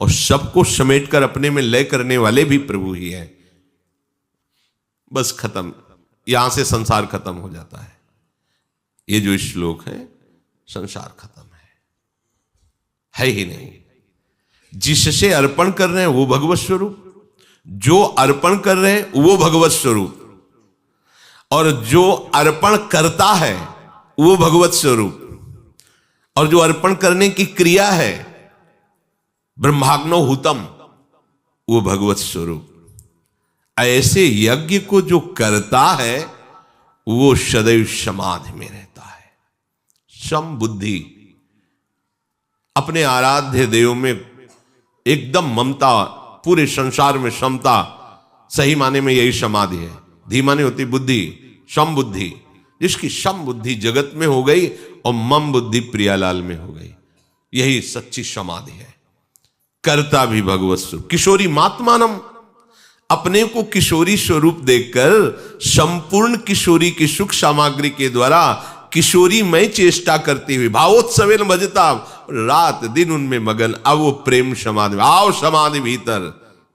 और सबको समेटकर अपने में लय करने वाले भी प्रभु ही हैं। बस खत्म, यहां से संसार खत्म हो जाता है। ये जो श्लोक है, संसार खत्म है ही नहीं। जिससे अर्पण कर रहे हैं वो भगवत स्वरूप, जो अर्पण कर रहे हैं वो भगवत स्वरूप, और जो अर्पण करता है वो भगवत स्वरूप, और जो अर्पण करने की क्रिया है ब्रह्माग्नो हुतम, वो भगवत स्वरूप। ऐसे यज्ञ को जो करता है वो सदैव समाधि में रहता है। सम बुद्धि, अपने आराध्य देव में एकदम ममता, पूरे संसार में समता, सही माने में यही समाधि है। धी माने होती बुद्धि, सम बुद्धि, जिसकी सम बुद्धि जगत में हो गई और मम बुद्धि प्रियालाल में हो गई, यही सच्ची समाधि है। करता भी भगवत स्वरूप। किशोरी मात्मानम, अपने को किशोरी स्वरूप देखकर संपूर्ण किशोरी की सुख सामग्री के द्वारा किशोरी में चेष्टा करती हुई भावोत्सवेन भजता, रात दिन उनमें मगन। अब वो प्रेम समाधि, आओ समाधि भीतर,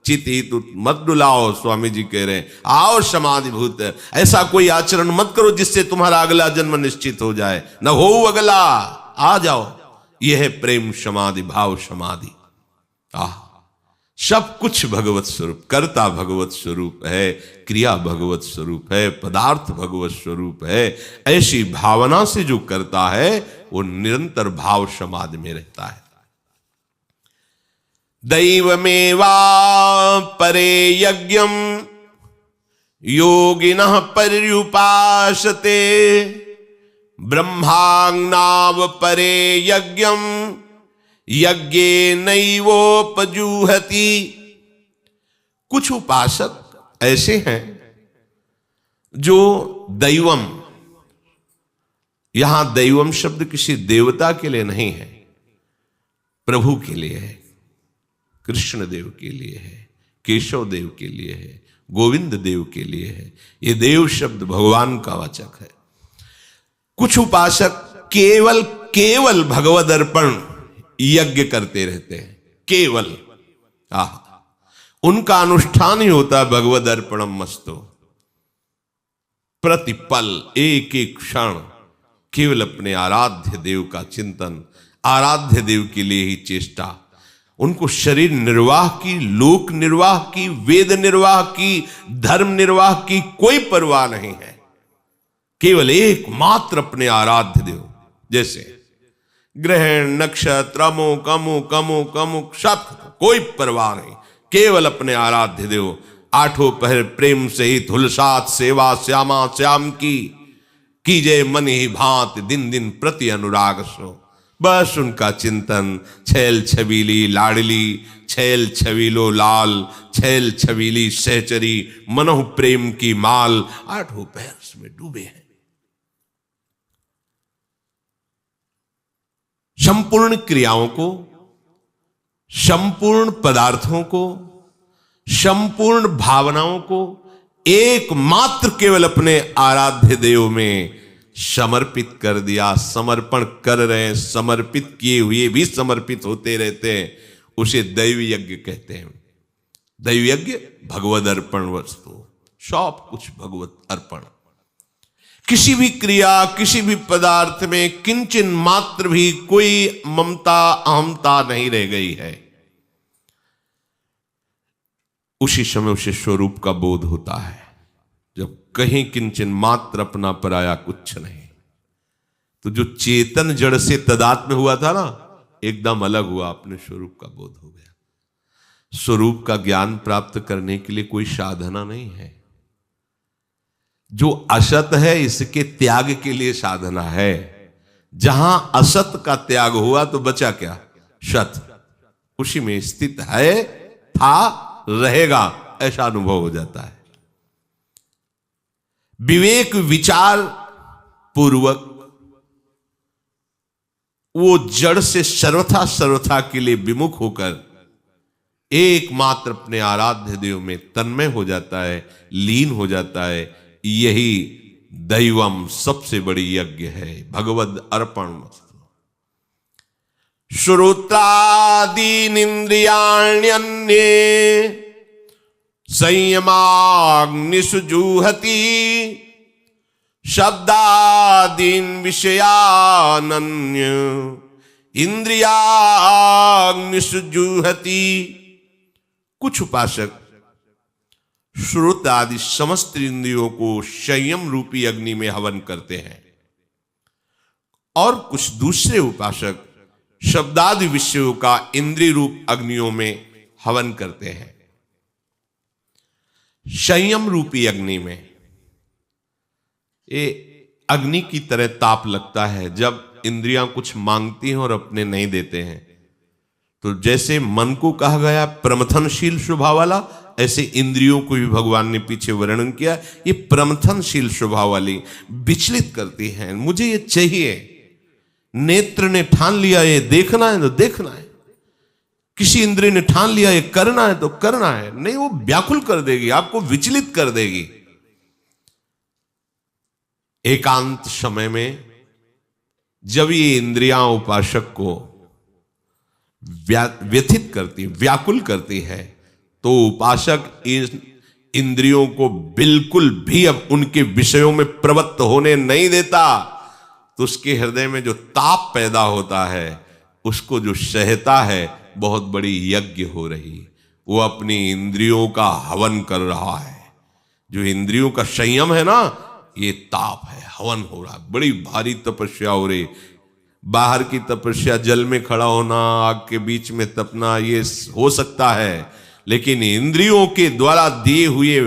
चित ही तू मत डुलाओ, स्वामी जी कह रहे हैं, आओ समाधि भूत। ऐसा कोई आचरण मत करो जिससे तुम्हारा अगला जन्म निश्चित हो जाए, न हो अगला, आ जाओ। यह है प्रेम समाधि, भाव समाधि। सब कुछ भगवत स्वरूप, कर्ता भगवत स्वरूप है, क्रिया भगवत स्वरूप है, पदार्थ भगवत स्वरूप है। ऐसी भावना से जो करता है वो निरंतर भाव समाधि में रहता है। दैवमेवा परे यज्ञम योगिनः पर्युपासते, ब्रह्माग्नाव परे यज्ञम यज्ञे नैवोपजुहति। कुछ उपासक ऐसे हैं जो दैवम, यहां दैवम शब्द किसी देवता के लिए नहीं है, प्रभु के लिए है, कृष्ण देव के लिए है, केशव देव के लिए है, गोविंद देव के लिए है। यह देव शब्द भगवान का वाचक है। कुछ उपासक केवल केवल भगवद अर्पण यज्ञ करते रहते हैं, केवल। उनका अनुष्ठान ही होता है भगवद अर्पणम मस्तो। प्रतिपल, एक एक क्षण केवल अपने आराध्य देव का चिंतन, आराध्य देव के लिए ही चेष्टा। उनको शरीर निर्वाह की, लोक निर्वाह की, वेद निर्वाह की, धर्म निर्वाह की कोई परवाह नहीं है। केवल एकमात्र अपने आराध्य देव। जैसे ग्रहण, नक्षत्र, अमुक अमुक अमुक अमुक सब कोई परवाह नहीं, केवल अपने आराध्य देव। आठों पहर प्रेम सहित हुलसात सेवा श्यामा श्याम की जय मन ही भांत, दिन दिन प्रति अनुराग सो। बस उनका चिंतन, छैल छबीली लाडली, छैल छबीलो लाल, छैल छबीली सहचरी, मनोह प्रेम की माल, आठों पहर में डूबे हैं। संपूर्ण क्रियाओं को, संपूर्ण पदार्थों को, संपूर्ण भावनाओं को एकमात्र केवल अपने आराध्य देव में समर्पित कर दिया। समर्पण कर रहे हैं, समर्पित किए हुए भी समर्पित होते रहते हैं। उसे दैव यज्ञ कहते हैं। दैव यज्ञ भगवद अर्पण वस्तु, सब कुछ भगवत अर्पण। किसी भी क्रिया, किसी भी पदार्थ में किंचन मात्र भी कोई ममता अहमता नहीं रह गई है। उसी समय उसे स्वरूप का बोध होता है, जब कहीं किंचन मात्र अपना पराया कुछ नहीं। तो जो चेतन जड़ से तदात्म्य हुआ था ना, एकदम अलग हुआ, अपने स्वरूप का बोध हो गया। स्वरूप का ज्ञान प्राप्त करने के लिए कोई साधना नहीं है। जो असत है इसके त्याग के लिए साधना है। जहां असत का त्याग हुआ तो बचा क्या? सत। उसी में स्थित है, था, रहेगा, ऐसा अनुभव हो जाता है। विवेक विचार पूर्वक वो जड़ से सर्वथा के लिए विमुख होकर एकमात्र अपने आराध्य देव में तन्मय हो जाता है, लीन हो जाता है। यही दैवम सबसे बड़ी यज्ञ है, भगवद अर्पण। श्रोत्रादीनिन्द्रियाण्यन्ये संयमाग्निषु जुहति शब्दादीन विषयानन्य इंद्रियाग्निषु जुहति। कुछ उपासक श्रुत आदि समस्त इंद्रियों को संयम रूपी अग्नि में हवन करते हैं और कुछ दूसरे उपासक शब्दादि विषयों का इंद्रिय रूप अग्नियों में हवन करते हैं। संयम रूपी अग्नि में ये अग्नि की तरह ताप लगता है। जब इंद्रियां कुछ मांगती हैं और अपने नहीं देते हैं, तो जैसे मन को कहा गया प्रमथनशील स्वभाव वाला, ऐसे इंद्रियों को भी भगवान ने पीछे वर्णन किया। ये प्रमथनशील स्वभाव वाली विचलित करती हैं। मुझे ये चाहिए, नेत्र ने ठान लिया ये देखना है तो देखना है, किसी इंद्रिय ने ठान लिया ये करना है तो करना है, नहीं वो व्याकुल कर देगी, आपको विचलित कर देगी। एकांत समय में जब ये इंद्रियां उपासक को व्यथित करती, व्याकुल करती है, तो उपासक इन इंद्रियों को बिल्कुल भी अब उनके विषयों में प्रवृत्त होने नहीं देता। तो उसके हृदय में जो ताप पैदा होता है, उसको जो सहता है, बहुत बड़ी यज्ञ हो रही, वो अपनी इंद्रियों का हवन कर रहा है। जो इंद्रियों का संयम है ना, ये ताप है, हवन हो रहा है, बड़ी भारी तपस्या हो रही। बाहर की तपस्या, जल में खड़ा होना, आग के बीच में तपना, ये हो सकता है, लेकिन इंद्रियों के द्वारा दिए हुए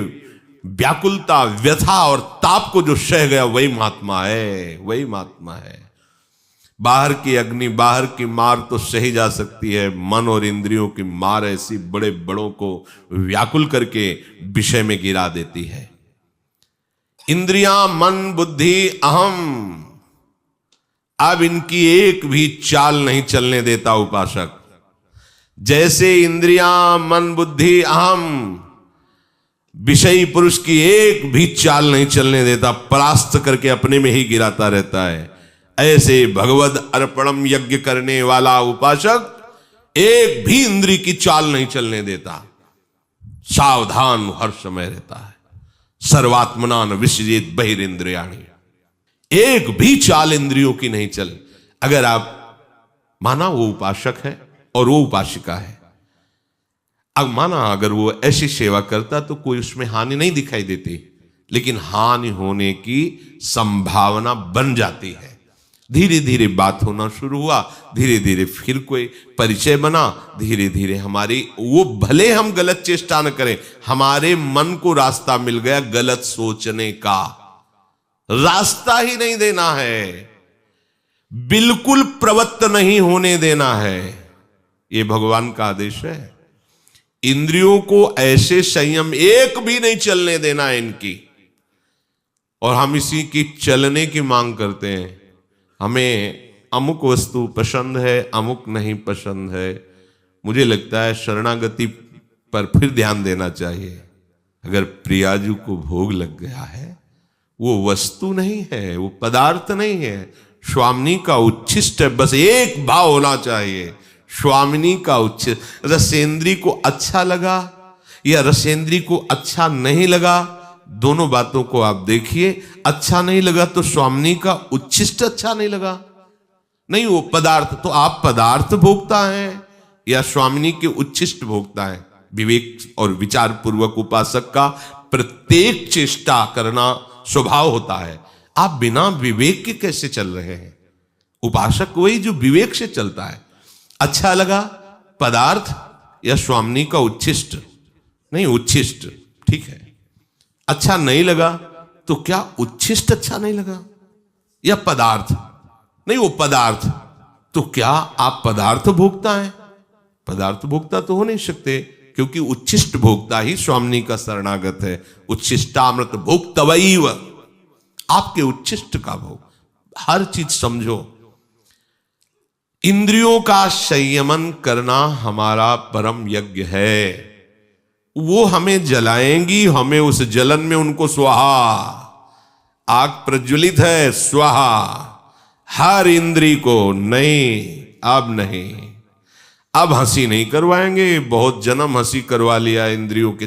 व्याकुलता, व्यथा और ताप को जो सह गया, वही महात्मा है, वही महात्मा है। बाहर की अग्नि, बाहर की मार तो सही जा सकती है, मन और इंद्रियों की मार ऐसी बड़े बड़ों को व्याकुल करके विषय में गिरा देती है। इंद्रियां, मन, बुद्धि, अहम, अब इनकी एक भी चाल नहीं चलने देता उपासक। जैसे इंद्रियां, मन, बुद्धि, अहम, विषयी पुरुष की एक भी चाल नहीं चलने देता, परास्त करके अपने में ही गिराता रहता है, ऐसे भगवद अर्पणम यज्ञ करने वाला उपासक एक भी इंद्रिय की चाल नहीं चलने देता, सावधान हर समय रहता है। सर्वात्मनान विसृजेत बहिरिंद्रियाणि, एक भी चाल इंद्रियों की नहीं चल। अगर आप माना वो उपासक है और वो उपासिका है, अब माना अगर वो ऐसी सेवा करता तो कोई उसमें हानि नहीं दिखाई देती, लेकिन हानि होने की संभावना बन जाती है। धीरे धीरे बात होना शुरू हुआ, धीरे धीरे फिर कोई परिचय बना, धीरे धीरे हमारी, वो भले हम गलत चेष्टा न करें, हमारे मन को रास्ता मिल गया गलत सोचने का। रास्ता ही नहीं देना है, बिल्कुल प्रवृत्त नहीं होने देना है, ये भगवान का आदेश है। इंद्रियों को ऐसे संयम एक भी नहीं चलने देना है इनकी, और हम इसी की चलने की मांग करते हैं। हमें अमुक वस्तु पसंद है, अमुक नहीं पसंद है। मुझे लगता है शरणागति पर फिर ध्यान देना चाहिए। अगर प्रियाजू को भोग लग गया है, वो वस्तु नहीं है, वो पदार्थ नहीं है, स्वामिनी का उच्छिष्ट है। बस एक भाव होना चाहिए, स्वामिनी का उच्छिष्ट। रसेंद्री को अच्छा लगा या रसेंद्री को अच्छा नहीं लगा, दोनों बातों को आप देखिए। अच्छा नहीं लगा तो स्वामिनी का उच्छिष्ट अच्छा नहीं लगा, नहीं वो पदार्थ। तो आप पदार्थ भोगता है या स्वामिनी के उच्छिष्ट भोगता है? विवेक और विचार पूर्वक उपासक का प्रत्येक चेष्टा करना स्वभाव होता है। आप बिना विवेक के कैसे चल रहे हैं? उपासक वही जो विवेक से चलता है। अच्छा लगा पदार्थ या स्वामिनी का उच्छिष्ट? नहीं, उच्छिष्ट ठीक है। अच्छा नहीं लगा तो क्या उच्छिष्ट अच्छा नहीं लगा या पदार्थ? नहीं, वो पदार्थ। तो क्या आप पदार्थ भोगता है? पदार्थ भोगता तो हो नहीं सकते, क्योंकि उच्छिष्ट भोगता ही स्वामिनी का शरणागत है। उच्छिष्टामृत भोक्तवैव, आपके उच्छिष्ट का भोग। हर चीज समझो। इंद्रियों का संयमन करना हमारा परम यज्ञ है। वो हमें जलाएंगी, हमें उस जलन में उनको स्वाहा। आग प्रज्वलित है, स्वाहा। हर इंद्री को नहीं, अब नहीं, अब हंसी नहीं करवाएंगे, बहुत जन्म हंसी करवा लिया इंद्रियों के